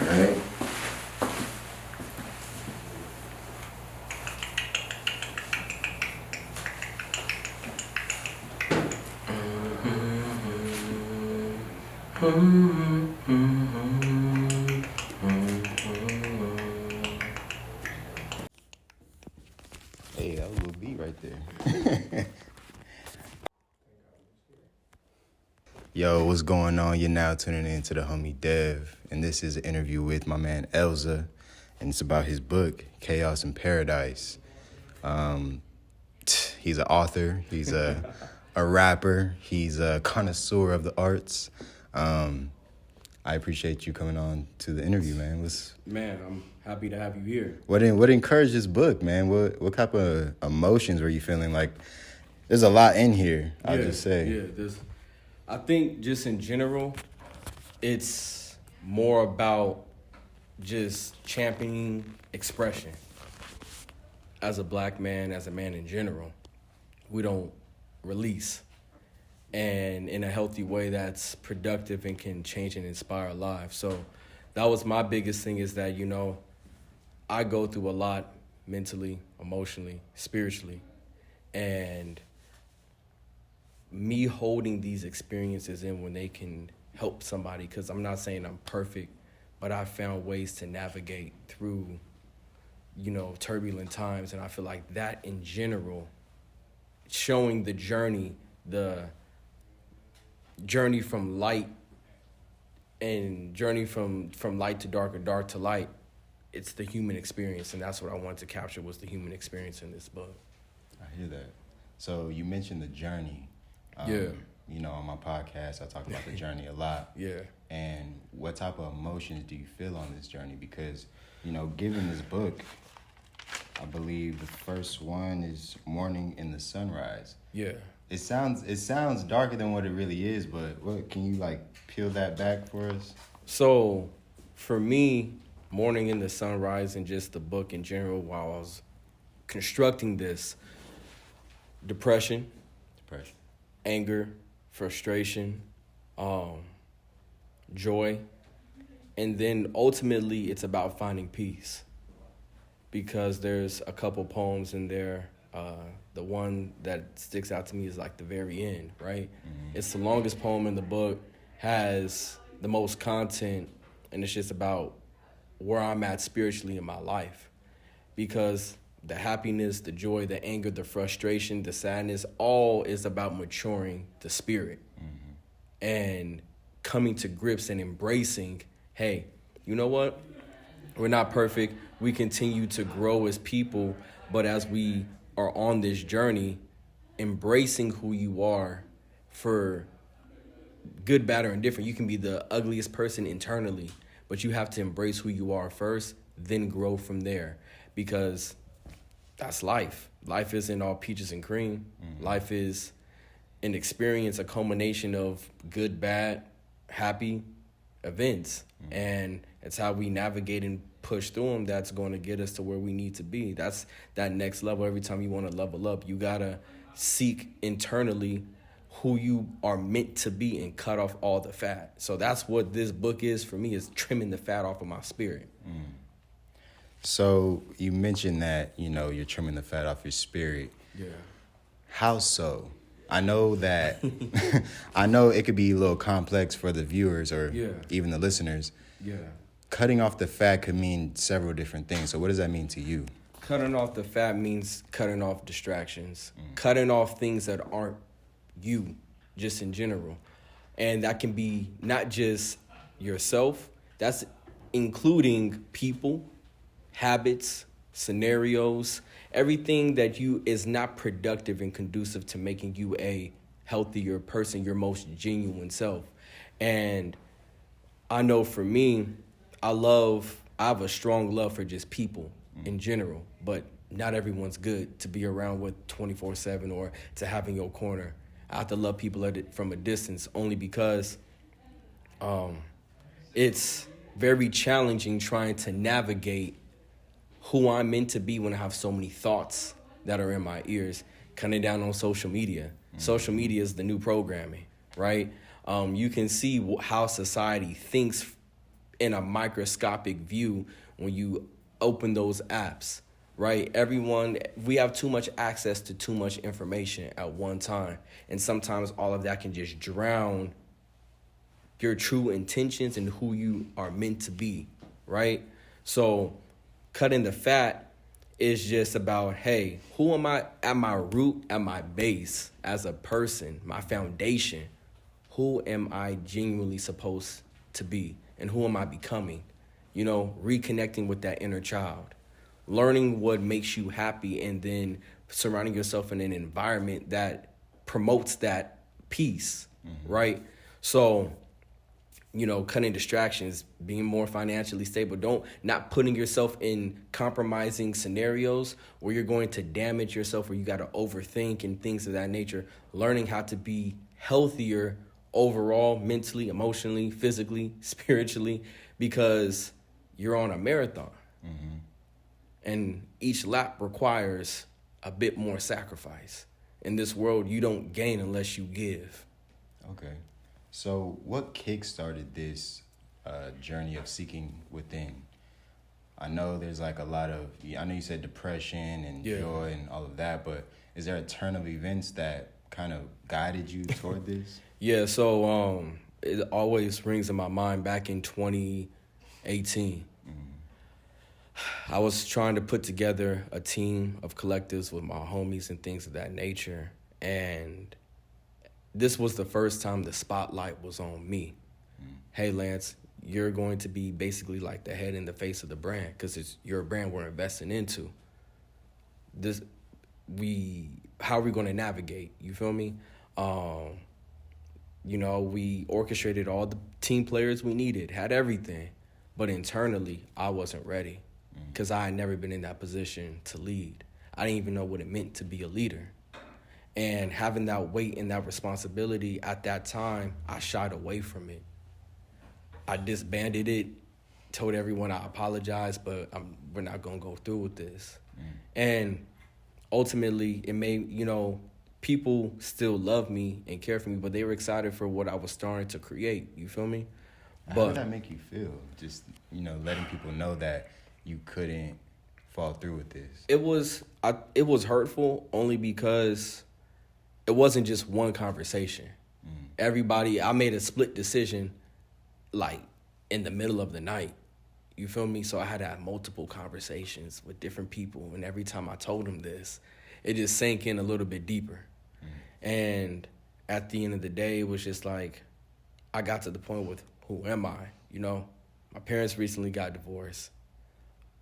right? Hey, that was a little beat right there. Yo, what's going on? You're now tuning in to the homie Dev, and this is an interview with my man LZA, and it's about his book, Chaos in Paradise. He's an author, he's a rapper, he's a connoisseur of the arts. I appreciate you coming on to the interview, man. Man, I'm happy to have you here. What encouraged this book, man? What type of emotions were you feeling? Like, there's a lot in here, I'll just say. Yeah, I think just in general, it's more about just championing expression. As a black man, as a man in general, we don't release. And in a healthy way that's productive and can change and inspire lives. So that was my biggest thing, is that, I go through a lot mentally, emotionally, spiritually. And me holding these experiences in when they can help somebody, because I'm not saying I'm perfect, but I found ways to navigate through, turbulent times. And I feel like that in general, showing the journey from light and journey from light to dark or dark to light, it's the human experience. And that's what I wanted to capture, was the human experience in this book. I hear that. So you mentioned the journey. On my podcast, I talk about the journey a lot. Yeah. And what type of emotions do you feel on this journey? Because, given this book, I believe the first one is Morning in the Sunrise. Yeah. It sounds darker than what it really is, but what can you peel that back for us? So, for me, Morning in the Sunrise and just the book in general, while I was constructing this, depression, anger, frustration, joy, and then ultimately it's about finding peace. Because there's a couple poems in there. The one that sticks out to me is the very end, right? Mm-hmm. It's the longest poem in the book, has the most content, and it's just about where I'm at spiritually in my life. Because the happiness, the joy, the anger, the frustration, the sadness, all is about maturing the spirit. Mm-hmm. And coming to grips and embracing, hey, you know what? We're not perfect. We continue to grow as people, but as we are on this journey, embracing who you are for good, bad, or indifferent. You can be the ugliest person internally, but you have to embrace who you are first, then grow from there, because that's life. Life isn't all peaches and cream. Mm-hmm. Life is an experience, a culmination of good, bad, happy events. Mm-hmm. And it's how we navigate and push through them that's going to get us to where we need to be. That's that next level. Every time you want to level up, you got to seek internally who you are meant to be and cut off all the fat. So that's what this book is for me, is trimming the fat off of my spirit. Mm. So you mentioned that, you're trimming the fat off your spirit. Yeah. How so? I know that, I know it could be a little complex for the viewers or even the listeners. Yeah. Cutting off the fat could mean several different things. So what does that mean to you? Cutting off the fat means cutting off distractions, cutting off things that aren't you, just in general. And that can be not just yourself, that's including people, habits, scenarios, everything that you is not productive and conducive to making you a healthier person, your most genuine self. And I know for me, I have a strong love for just people in general, but not everyone's good to be around with 24/7 or to have in your corner. I have to love people from a distance, only because it's very challenging trying to navigate who I'm meant to be when I have so many thoughts that are in my ears, cutting down on social media. Mm-hmm. Social media is the new programming, right? You can see how society thinks in a microscopic view when you open those apps, right? We have too much access to too much information at one time. And sometimes all of that can just drown your true intentions and who you are meant to be, right? So cutting the fat is just about, hey, who am I at my root, at my base as a person, my foundation? Who am I genuinely supposed to be? And who am I becoming? You know, reconnecting with that inner child, learning what makes you happy, and then surrounding yourself in an environment that promotes that peace, right? So, you know, cutting distractions, being more financially stable, not putting yourself in compromising scenarios where you're going to damage yourself, where you got to overthink and things of that nature. Learning how to be healthier overall, mentally, emotionally, physically, spiritually, because you're on a marathon. And each lap requires a bit more sacrifice. In this world, you don't gain unless you give. Okay. So what kick-started this journey of seeking within? I know there's like a lot of, I know you said depression and joy and all of that, but is there a turn of events that kind of guided you toward this? Yeah, so it always rings in my mind back in 2018. I was trying to put together a team of collectives with my homies and things of that nature. And this was the first time the spotlight was on me. Hey, Lance, you're going to be basically like the head and the face of the brand because it's your brand we're investing into. How are we going to navigate? You feel me? You know, we orchestrated all the team players we needed, had everything. But internally, I wasn't ready because I had never been in that position to lead. I didn't even know what it meant to be a leader. And having that weight and that responsibility at that time, I shied away from it. I disbanded it, told everyone I apologize, but we're not going to go through with this. And ultimately, it made, you know, people still love me and care for me, but they were excited for what I was starting to create. You feel me? How did that make you feel? Just, you know, letting people know that you couldn't fall through with this. It was hurtful only because it wasn't just one conversation. I made a split decision, like, in the middle of the night. You feel me? So I had to have multiple conversations with different people, and every time I told them this, it just sank in a little bit deeper. And at the end of the day, it was just like, I got to the point with, who am I? You know, my parents recently got divorced.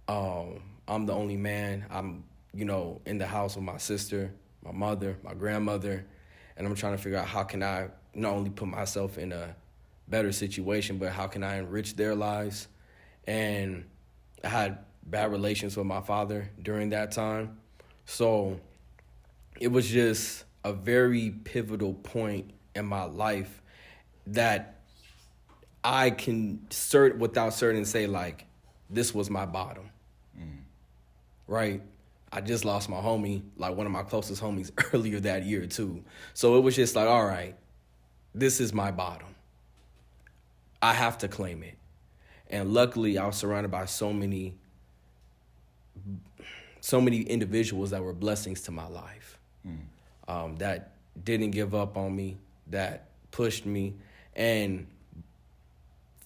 I'm the only man. I'm, you know, in the house with my sister, my mother, my grandmother, and I'm trying to figure out how can I not only put myself in a better situation, but how can I enrich their lives? And I had bad relations with my father during that time. So it was just a very pivotal point in my life that I can without certain say, like, this was my bottom. Right? I just lost my homie, like one of my closest homies earlier that year too. So it was just like, all right, this is my bottom. I have to claim it. And luckily I was surrounded by so many individuals that were blessings to my life, that didn't give up on me, that pushed me. And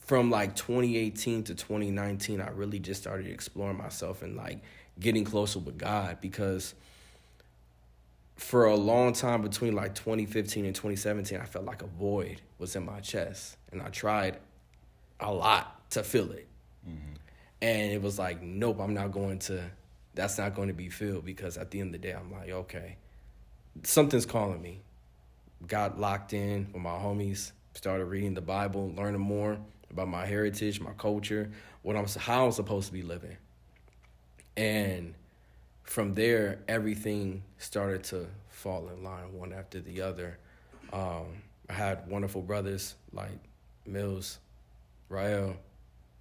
from like 2018 to 2019, I really just started exploring myself and like getting closer with God, because for a long time between like 2015 and 2017, I felt like a void was in my chest, and I tried a lot to fill it. And it was like, nope, that's not going to be filled, because at the end of the day, I'm like, okay, something's calling me. Got locked in with my homies, started reading the Bible, learning more about my heritage, my culture, how I'm supposed to be living. And from there, everything started to fall in line one after the other. I had wonderful brothers like Mills, Rael,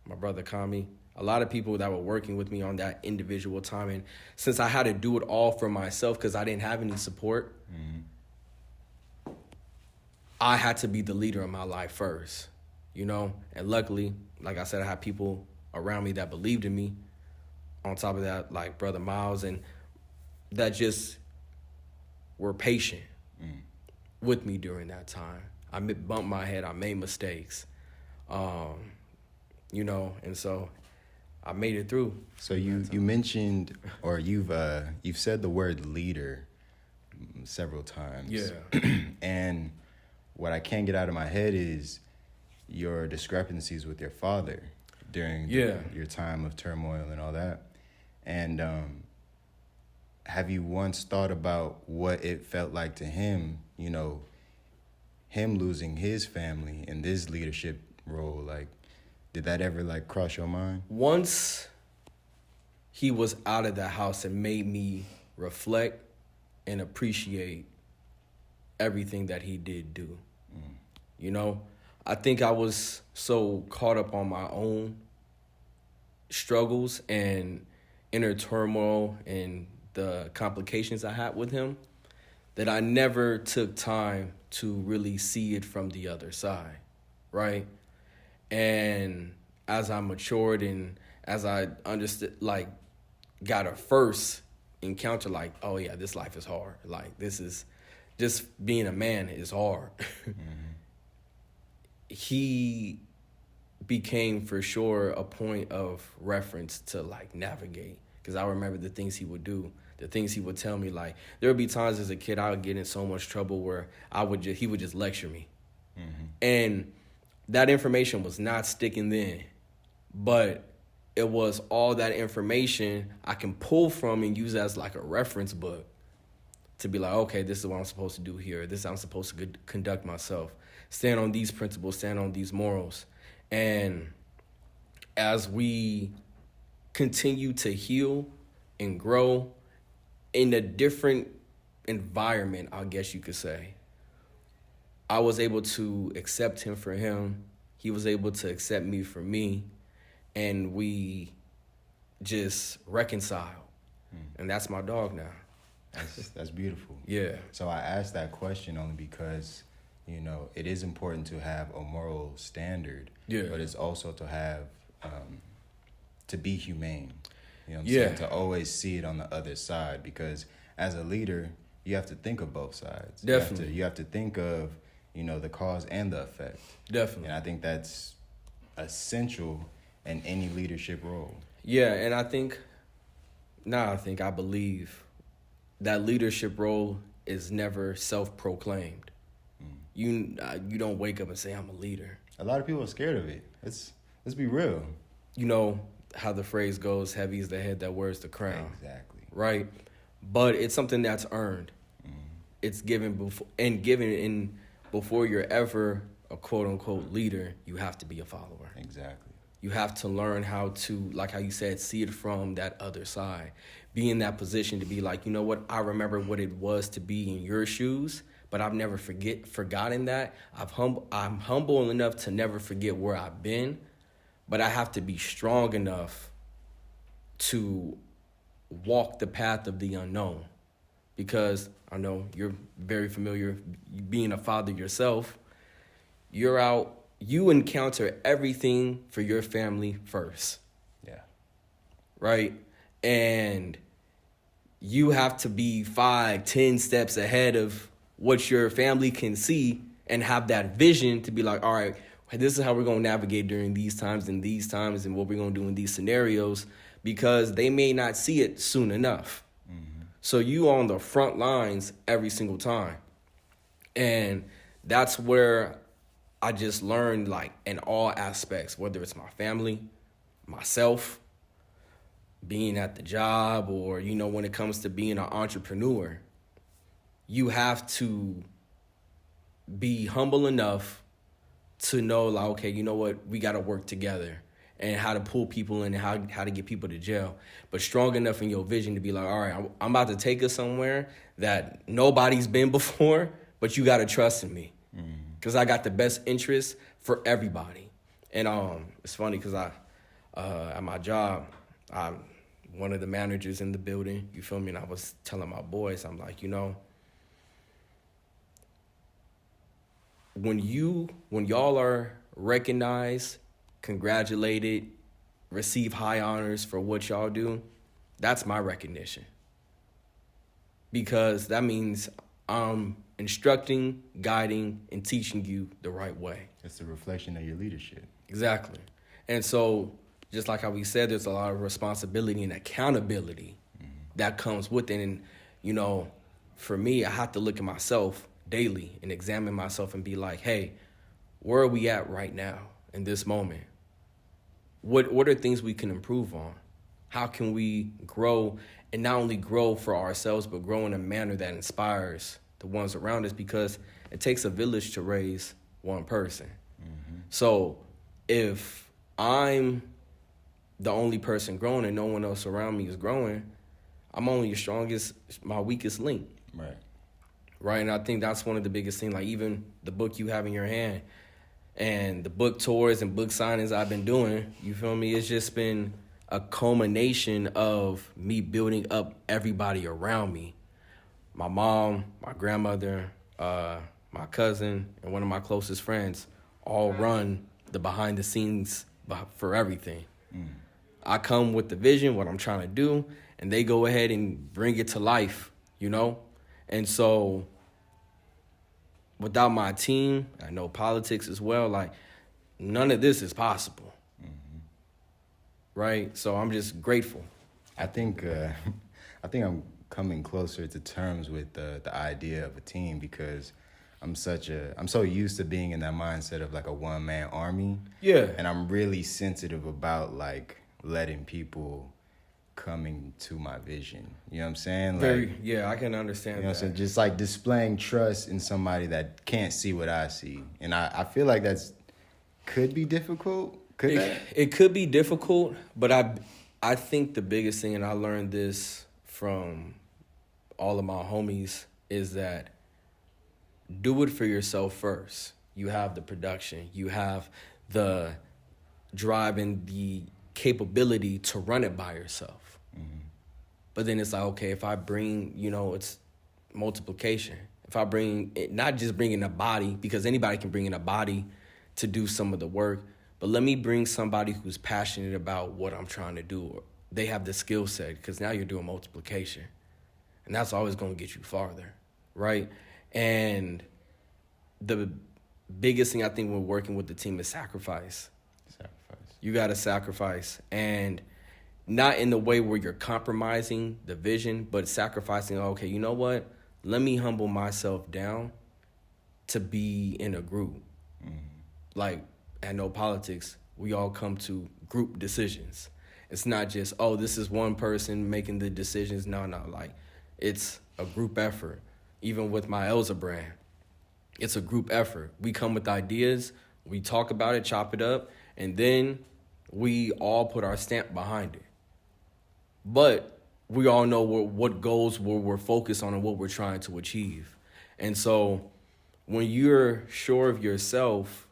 my brother Kami, a lot of people that were working with me on that individual time. And since I had to do it all for myself because I didn't have any support, I had to be the leader of my life first, you know? And luckily, like I said, I had people around me that believed in me. On top of that, like Brother Miles, and that just were patient with me during that time. I bumped my head. I made mistakes, you know, and so I made it through. So you mentioned, or you've said the word leader several times. Yeah. And what I can't get out of my head is your discrepancies with your father during your time of turmoil and all that. And have you once thought about what it felt like to him, you know, him losing his family in this leadership role? Like, did that ever, like, cross your mind? Once he was out of the house, it made me reflect and appreciate everything that he did do. You know, I think I was so caught up on my own struggles and inner turmoil and the complications I had with him that I never took time to really see it from the other side, right? And as I matured and as I understood, like, got a first encounter, like, oh yeah, this life is hard. Like, this is just being a man is hard. He became for sure a point of reference to, like, navigate. Because I remember the things he would do, the things he would tell me. Like, there would be times as a kid I would get in so much trouble where he would just lecture me. And that information was not sticking then, but it was all that information I can pull from and use as like a reference book to be like, okay, this is what I'm supposed to do here. This is how I'm supposed to conduct myself. Stand on these principles, stand on these morals. And as we continue to heal and grow in a different environment, I guess you could say, I was able to accept him for him. He was able to accept me for me. And we just reconciled. And that's my dog now. That's beautiful. Yeah. So I asked that question only because, you know, it is important to have a moral standard. Yeah. But it's also to have, to be humane. You know what I'm saying? To always see it on the other side. Because as a leader, you have to think of both sides. Definitely. You have to think of, you know, the cause and the effect. Definitely. And I think that's essential in any leadership role. Yeah, and I believe that leadership role is never self-proclaimed. You don't wake up and say, I'm a leader. A lot of people are scared of it. Let's be real. You know how the phrase goes, heavy is the head that wears the crown. Exactly. Right? But it's something that's earned. It's given before you're ever a quote-unquote leader, you have to be a follower. Exactly. You have to learn how to, like how you said, see it from that other side. Be in that position to be like, you know what, I remember what it was to be in your shoes, but I've never forgotten that. I'm humble enough to never forget where I've been, but I have to be strong enough to walk the path of the unknown. Because I know you're very familiar, being a father yourself, you're out, you encounter everything for your family first. Yeah. Right? And you have to be 5-10 steps ahead of what your family can see and have that vision to be like, all right, this is how we're going to navigate during these times and what we're going to do in these scenarios, because they may not see it soon enough. So you on the front lines every single time. And that's where I just learned, like, in all aspects, whether it's my family, myself, being at the job, or, you know, when it comes to being an entrepreneur, you have to be humble enough to know, like, okay, you know what, we got to work together, and how to pull people in and how to get people to jail. But strong enough in your vision to be like, all right, I'm about to take us somewhere that nobody's been before, but you got to trust in me. Because I got the best interest for everybody. And it's funny because at my job, I'm one of the managers in the building, you feel me? And I was telling my boys, I'm like, you know, when y'all are recognized congratulated, receive high honors for what y'all do, that's my recognition. Because that means I'm instructing, guiding, and teaching you the right way. It's a reflection of your leadership. Exactly. And so, just like how we said, there's a lot of responsibility and accountability that comes with it. And, you know, for me, I have to look at myself daily and examine myself and be like, hey, where are we at right now in this moment? What are things we can improve on? How can we grow, and not only grow for ourselves, but grow in a manner that inspires the ones around us, because it takes a village to raise one person. So if I'm the only person growing and no one else around me is growing, I'm only your strongest, my weakest link. Right. Right, and I think that's one of the biggest things, like even the book you have in your hand and the book tours and book signings I've been doing, you feel me? It's just been a culmination of me building up everybody around me. My mom, my grandmother, my cousin, and one of my closest friends all run the behind the scenes for everything. I come with the vision, what I'm trying to do, and they go ahead and bring it to life, you know? And so without my team, I know politics as well, like none of this is possible. Right? So I'm just grateful. I think I'm coming closer to terms with the idea of a team, because I'm so used to being in that mindset of like a one-man army. Yeah. And I'm really sensitive about like letting people coming to my vision. You know what I'm saying? Like, I can understand you know that. what I'm saying? Just like displaying trust in somebody that can't see what I see. And I feel like could be difficult. It could be difficult, but I think the biggest thing, and I learned this from all of my homies, is that do it for yourself first. You have the production. You have the drive and the capability to run it by yourself. But then it's like, okay, if I bring, it's multiplication. If I bring, not just bringing a body, because anybody can bring in a body to do some of the work, but let me bring somebody who's passionate about what I'm trying to do. They have the skill set, because now you're doing multiplication. And that's always going to get you farther, right? And the biggest thing I think when working with the team is sacrifice. You got to sacrifice. And not in the way where you're compromising the vision, but sacrificing, okay, you know what? Let me humble myself down to be in a group. Like, at No Politics, we all come to group decisions. It's not just, this is one person making the decisions. No, like, it's a group effort. Even with my LZA brand, it's a group effort. We come with ideas, we talk about it, chop it up, and then we all put our stamp behind it. But we all know what goals we're focused on and what we're trying to achieve. And so when you're sure of yourself,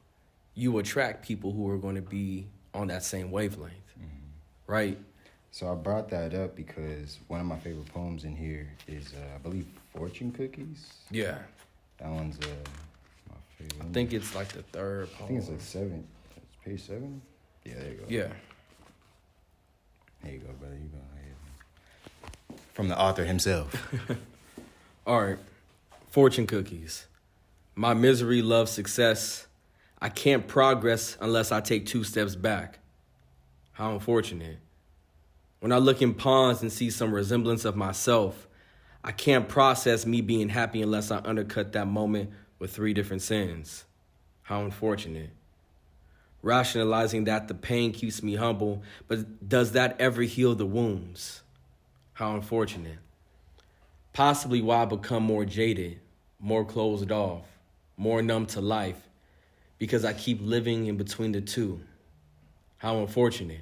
you attract people who are going to be on that same wavelength, right? So I brought that up because one of my favorite poems in here is, I believe, Fortune Cookies. Yeah. That one's my favorite. I think it's like the third poem. I think it's like 7. It's page 7? Yeah, there you go. Yeah. There you go, brother. You go ahead. From the author himself. All right. Fortune Cookies. My misery loves success. I can't progress unless I take 2 steps back. How unfortunate. When I look in ponds and see some resemblance of myself, I can't process me being happy unless I undercut that moment with 3 different sins. How unfortunate. Rationalizing that the pain keeps me humble, but does that ever heal the wounds? How unfortunate. Possibly why I become more jaded, more closed off, more numb to life, because I keep living in between the two. How unfortunate.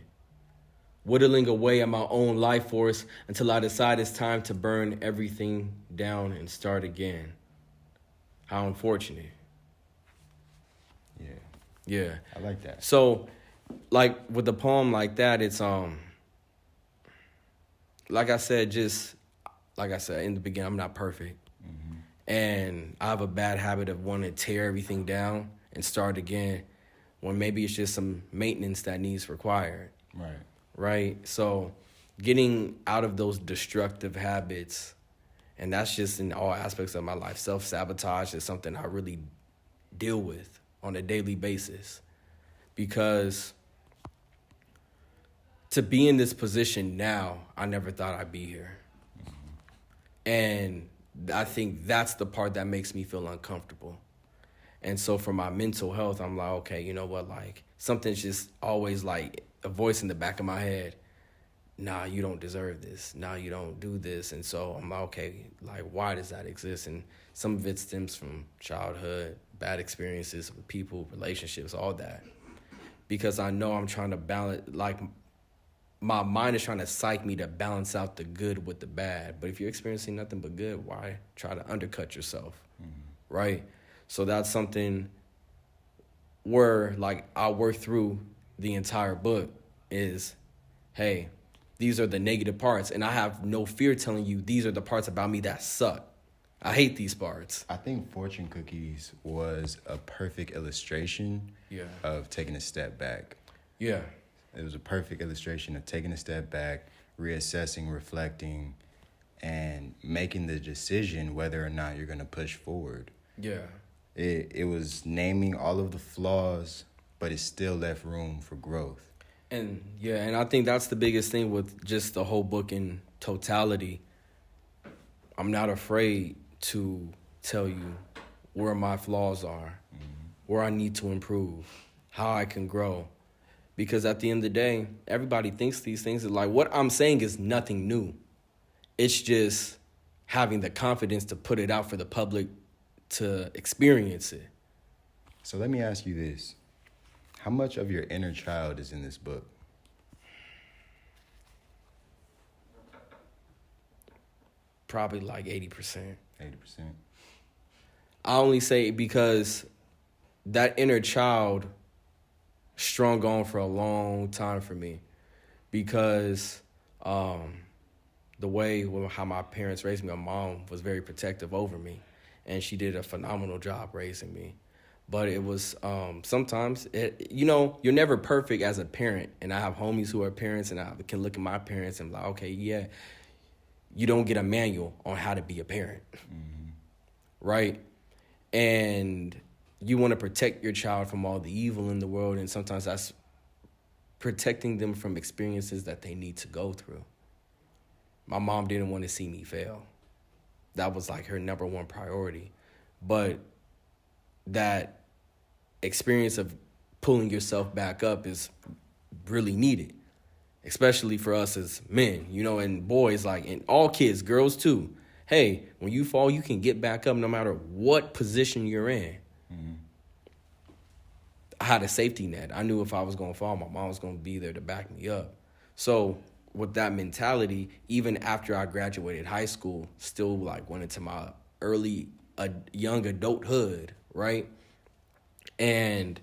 Whittling away at my own life force until I decide it's time to burn everything down and start again. How unfortunate. Yeah. I like that. So, like, with a poem like that, it's, like I said in the beginning, I'm not perfect. And I have a bad habit of wanting to tear everything down and start again, when maybe it's just some maintenance that needs required. Right. Right? So getting out of those destructive habits, and that's just in all aspects of my life. Self-sabotage is something I really deal with on a daily basis, because to be in this position now, I never thought I'd be here. And I think that's the part that makes me feel uncomfortable. And so for my mental health, I'm like, okay, you know what? Like, something's just always like a voice in the back of my head. Nah, you don't deserve this. Nah, you don't do this. And so I'm like, okay, like, why does that exist? And some of it stems from childhood, bad experiences with people, relationships, all that. Because I know I'm trying to balance, like, my mind is trying to psych me to balance out the good with the bad. But if you're experiencing nothing but good, why try to undercut yourself, right? So that's something where, like, I work through the entire book is, hey, these are the negative parts. And I have no fear telling you these are the parts about me that suck. I hate these parts. I think fortune cookies was a perfect illustration of taking a step back. Yeah. It was a perfect illustration of taking a step back, reassessing, reflecting, and making the decision whether or not you're going to push forward. Yeah. It was naming all of the flaws, but it still left room for growth. And I think that's the biggest thing with just the whole book in totality. I'm not afraid to tell you where my flaws are, where I need to improve, how I can grow. Because at the end of the day, everybody thinks these things. Like, what I'm saying is nothing new. It's just having the confidence to put it out for the public to experience it. So let me ask you this. How much of your inner child is in this book? Probably like 80%. 80%. I only say because that inner child strung on for a long time for me, because the way how my parents raised me, my mom was very protective over me, and she did a phenomenal job raising me. But it was sometimes, you're never perfect as a parent. And I have homies who are parents, and I can look at my parents and be like, okay, yeah, you don't get a manual on how to be a parent, right? And you want to protect your child from all the evil in the world, and sometimes that's protecting them from experiences that they need to go through. My mom didn't want to see me fail. That was like her number one priority. But that experience of pulling yourself back up is really needed, especially for us as men, and boys, like, and all kids, girls too. Hey, when you fall, you can get back up no matter what position you're in. I had a safety net. I knew if I was going to fall, my mom was going to be there to back me up. So with that mentality, even after I graduated high school, still like went into my early young adulthood, right? And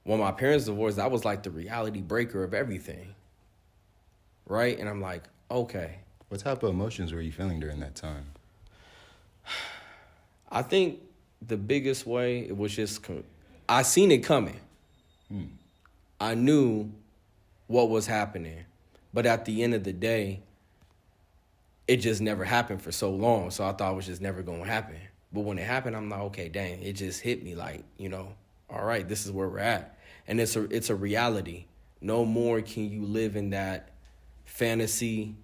when my parents divorced, that was like the reality breaker of everything, right? And I'm like, okay. What type of emotions were you feeling during that time? I think the biggest way, it was just, I seen it coming. I knew what was happening. But at the end of the day, it just never happened for so long. So I thought it was just never going to happen. But when it happened, I'm like, okay, dang, it just hit me like, all right, this is where we're at. And it's a reality. No more can you live in that fantasy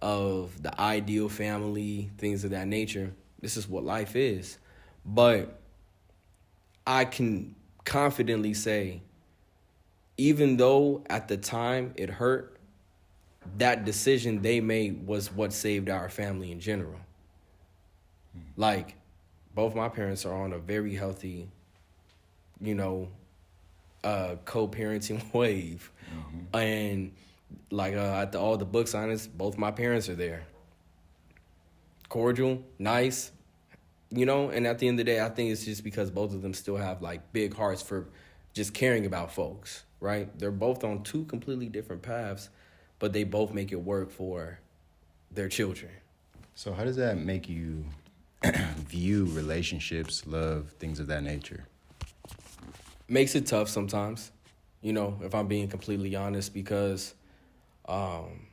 of the ideal family, things of that nature. This is what life is. But I can confidently say, even though at the time it hurt, that decision they made was what saved our family in general. Like, both my parents are on a very healthy, co-parenting wave. And like at all the book signings, both my parents are there. Cordial, nice, and at the end of the day, I think it's just because both of them still have like big hearts for just caring about folks, right? They're both on two completely different paths, but they both make it work for their children. So how does that make you view relationships, love, things of that nature? Makes it tough sometimes, if I'm being completely honest, because um,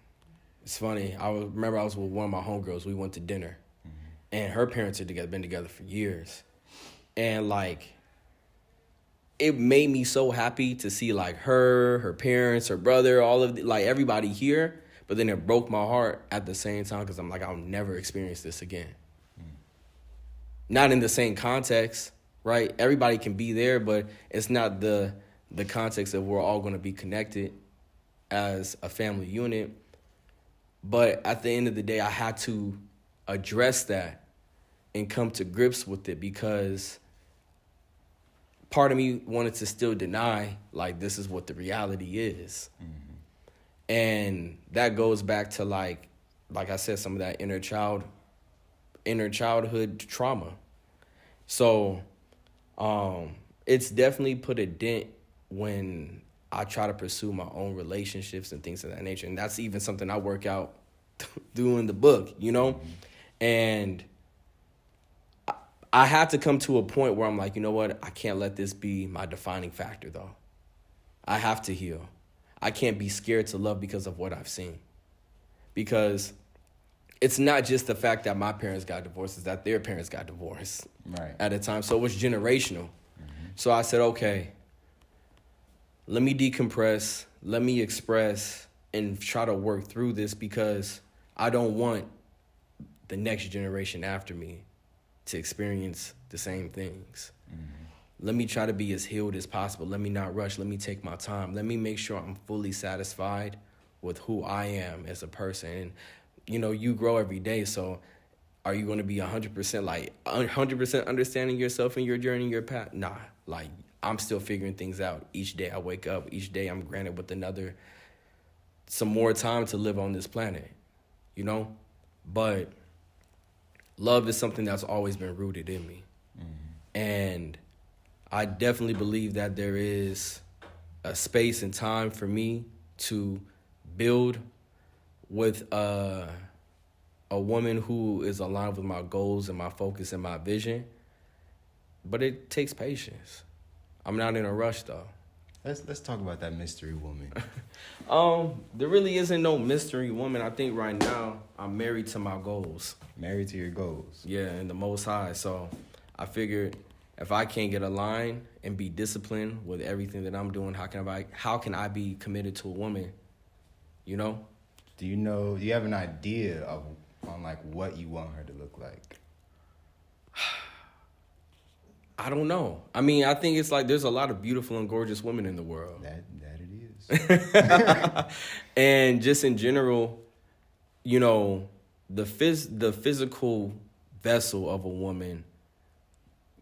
it's funny. Remember I was with one of my homegirls. We went to dinner, and her parents had been together for years, and like it made me so happy to see like her parents, her brother, all of like everybody here. But then it broke my heart at the same time because I'm like, I'll never experience this again. Not in the same context, right? Everybody can be there, but it's not the context that we're all going to be connected as a family unit. But at the end of the day, I had to address that and come to grips with it because part of me wanted to still deny, like, this is what the reality is. Mm-hmm. And that goes back to, like I said, some of that inner childhood trauma. So it's definitely put a dent when I try to pursue my own relationships and things of that nature. And that's even something I work out doing the book, Mm-hmm. And I had to come to a point where I'm like, you know what? I can't let this be my defining factor, though. I have to heal. I can't be scared to love because of what I've seen. Because it's not just the fact that my parents got divorced, it's that their parents got divorced at a time. So it was generational. Mm-hmm. So I said, okay, let me decompress, let me express, and try to work through this because I don't want the next generation after me to experience the same things. Mm-hmm. Let me try to be as healed as possible. Let me not rush. Let me take my time. Let me make sure I'm fully satisfied with who I am as a person. And, you grow every day, so are you going to be 100% understanding yourself and your journey, your path? Nah, like, I'm still figuring things out. Each day I wake up, each day I'm granted with some more time to live on this planet, But love is something that's always been rooted in me. Mm-hmm. And I definitely believe that there is a space and time for me to build with a woman who is aligned with my goals and my focus and my vision. But it takes patience. I'm not in a rush, though. Let's talk about that mystery woman. There really isn't no mystery woman. I think right now I'm married to my goals. Married to your goals. Yeah, and the Most High. So I figured if I can't get aligned and be disciplined with everything that I'm doing, how can I be committed to a woman? Do you have an idea on like what you want her to look like? I don't know. I mean, I think it's like there's a lot of beautiful and gorgeous women in the world. That it is. And just in general, the physical vessel of a woman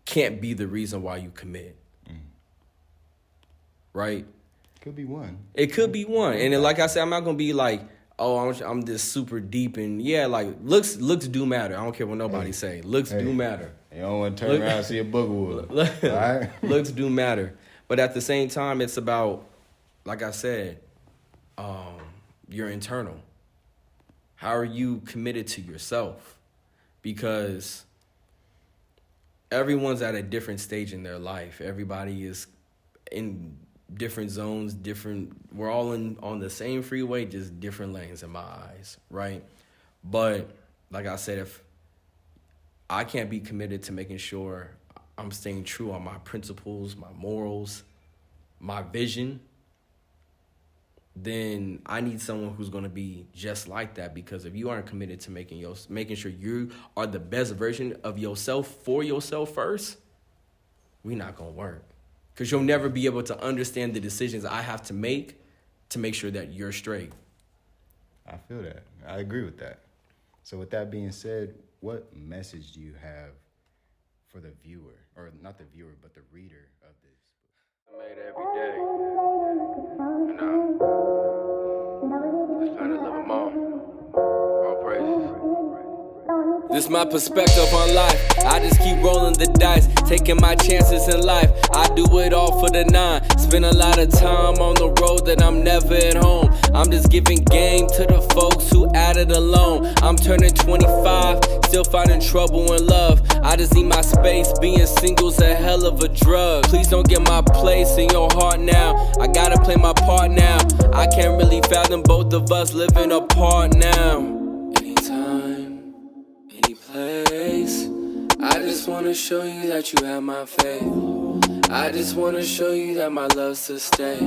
can't be the reason why you commit. Mm. Right? Could be one. It could be one. And then, like I said, I'm not going to be like, oh, I'm just super deep. And yeah, like looks do matter. I don't care what nobody say. Looks do matter. You don't want to turn around and see a booger wood. All right? Looks do matter. But at the same time, it's about, like I said, your internal. How are you committed to yourself? Because everyone's at a different stage in their life. Everybody is in different zones, we're all on the same freeway, just different lanes in my eyes, right? But like I said, if I can't be committed to making sure I'm staying true on my principles, my morals, my vision, then I need someone who's going to be just like that. Because if you aren't committed to making sure you are the best version of yourself for yourself first, we're not going to work. Because you'll never be able to understand the decisions I have to make sure that you're straight. I feel that. I agree with that. So with that being said, what message do you have for the viewer, or not the viewer, but the reader of this? I made every day. Just trying to live them all. All praise. This my perspective on life. I just keep rolling the dice, taking my chances in life. I do it all for the 9. Spend a lot of time on the road that I'm never at home. I'm just giving game to the folks who added alone. I'm turning 25, still finding trouble in love. I just need my space, being single's a hell of a drug. Please don't get my place in your heart now. I gotta play my part now. I can't really fathom both of us living apart now. Anytime, any place, I just wanna show you that you have my faith. I just wanna show you that my love's to stay.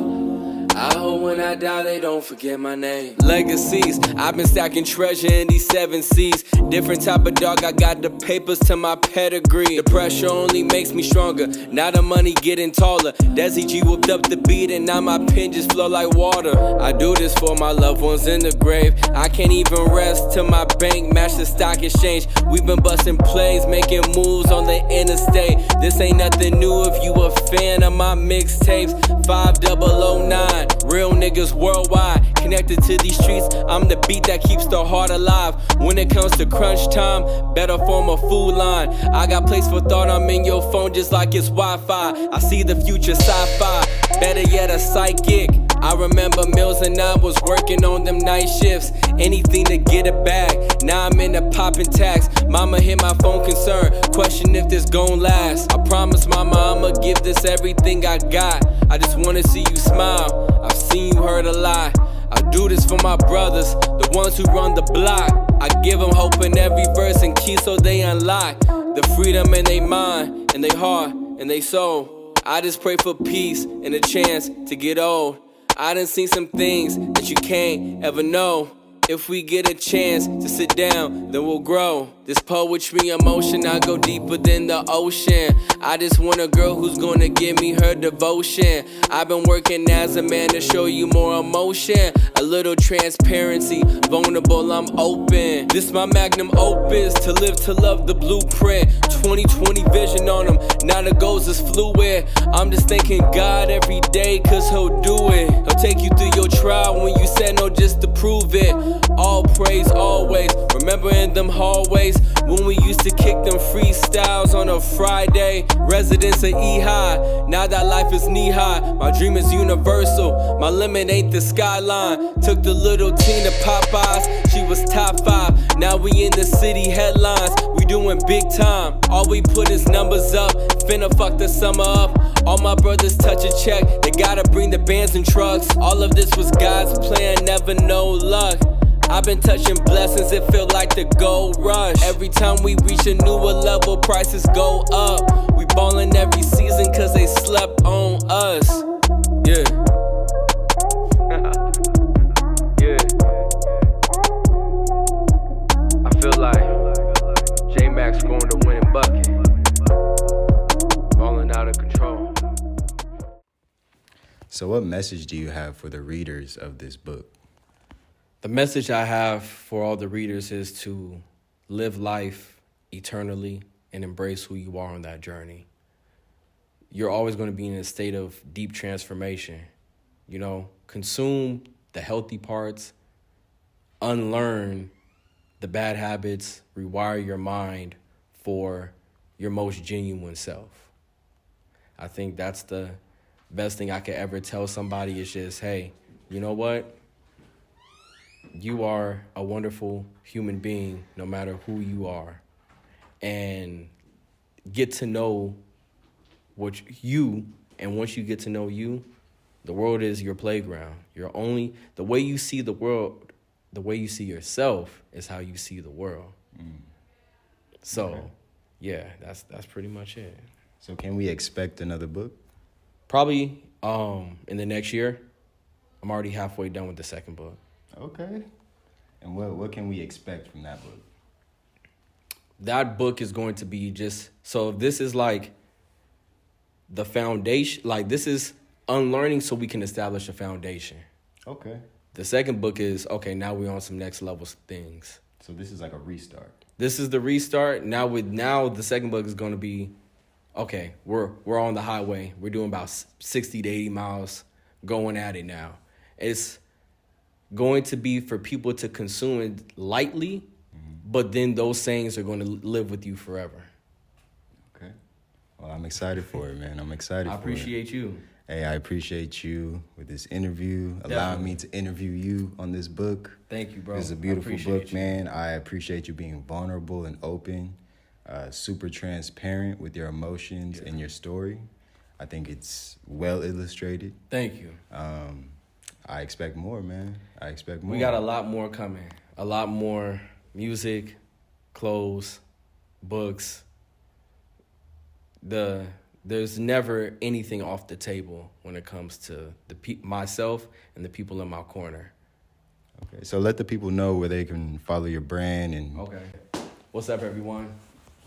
I hope when I die they don't forget my name. Legacies, I've been stacking treasure in these 7 seas. Different type of dog, I got the papers to my pedigree. The pressure only makes me stronger, now the money getting taller. Desi G whipped up the beat and now my pen just flow like water. I do this for my loved ones in the grave. I can't even rest till my bank match the stock exchange. We've been busting plays, making moves on the interstate. This ain't nothing new if you a fan of my mixtapes. 5009. Real niggas worldwide, connected to these streets. I'm the beat that keeps the heart alive. When it comes to crunch time, better form a food line. I got place for thought, I'm in your phone just like it's Wi-Fi. I see the future sci-fi, better yet a psychic. I remember Mills and I was working on them night shifts. Anything to get it back, now I'm in the popping tax. Mama hit my phone concerned, question if this gon' last. I promise mama I'ma give this everything I got. I just wanna see you smile, I've seen you hurt a lot. I do this for my brothers, the ones who run the block. I give them hope in every verse and key so they unlock the freedom in their mind, and their heart, and their soul. I just pray for peace and a chance to get old. I done seen some things that you can't ever know. If we get a chance to sit down, then we'll grow. This poetry emotion, I go deeper than the ocean. I just want a girl who's gonna give me her devotion. I've been working as a man to show you more emotion. A little transparency, vulnerable, I'm open. This my magnum opus, to live to love the blueprint. 2020 vision on them, now the goals is fluid. I'm just thanking God every day, cause he'll do it. He'll take you through your trial when you said no just to prove it. All praise always, remember in them hallways when we used to kick them freestyles on a Friday. Residents of E-High, now that life is knee-high. My dream is universal, my limit ain't the skyline. Took the little teen to Popeyes, she was top 5. Now we in the city headlines, we doing big time. All we put is numbers up, finna fuck the summer up. All my brothers touch a check, they gotta bring the bands and trucks. All of this was God's plan, never no luck. I've been touching blessings, it feel like the gold rush. Every time we reach a newer level, prices go up. We ballin' every season cause they slept on us. Yeah. Yeah. I feel like J-Max going to win a bucket. Ballin' out of control. So what message do you have for the readers of this book? The message I have for all the readers is to live life eternally and embrace who you are on that journey. You're always going to be in a state of deep transformation. You know, consume the healthy parts, unlearn the bad habits, rewire your mind for your most genuine self. I think that's the best thing I could ever tell somebody is just, hey, you know what? You are a wonderful human being, no matter who you are. And get to know what you, and once you get to know you, the world is your playground. The way you see the world, the way you see yourself is how you see the world. So, okay. Yeah, that's pretty much it. So can we expect another book? Probably in the next year. I'm already halfway done with the second book. Okay. And what can we expect from that book? That book is going to be just, so this is like the foundation, like this is unlearning so we can establish a foundation. Okay. The second book is, okay, now we're on some next level things. So this is like a restart. This is the restart. Now the second book is going to be, okay, we're on the highway. We're doing about 60 to 80 miles going at it now. It's going to be for people to consume it lightly, but then those sayings are going to live with you forever. Okay. Well, I'm excited for it, man. I'm excited for it. I appreciate you. Hey, I appreciate you with this interview, allowing me to interview you on this book. Thank you, bro. It's a beautiful book, man. I appreciate you being vulnerable and open, super transparent with your emotions and your story. I think it's well illustrated. Thank you. I expect more, man. I expect more. We got a lot more coming. A lot more music, clothes, books. There's never anything off the table when it comes to myself and the people in my corner. Okay, so let the people know where they can follow your brand and. Okay. What's up, everyone?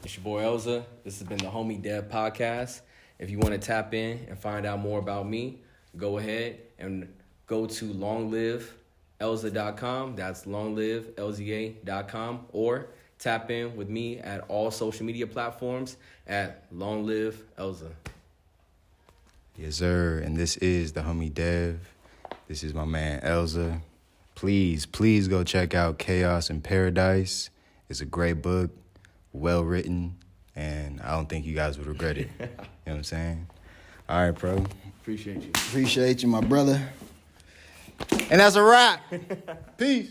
It's your boy LZA. This has been the Homie Dev Podcast. If you want to tap in and find out more about me, go ahead and go to longlivelza.com. That's longlivelza.com, or tap in with me at all social media platforms at longlivelza. Yes, sir. And this is the Homie Dev. This is my man LZA. Please go check out Chaos in Paradise. It's a great book, well written, and I don't think you guys would regret it. You know what I'm saying? All right, bro. Appreciate you. Appreciate you, my brother. And that's a wrap. Peace.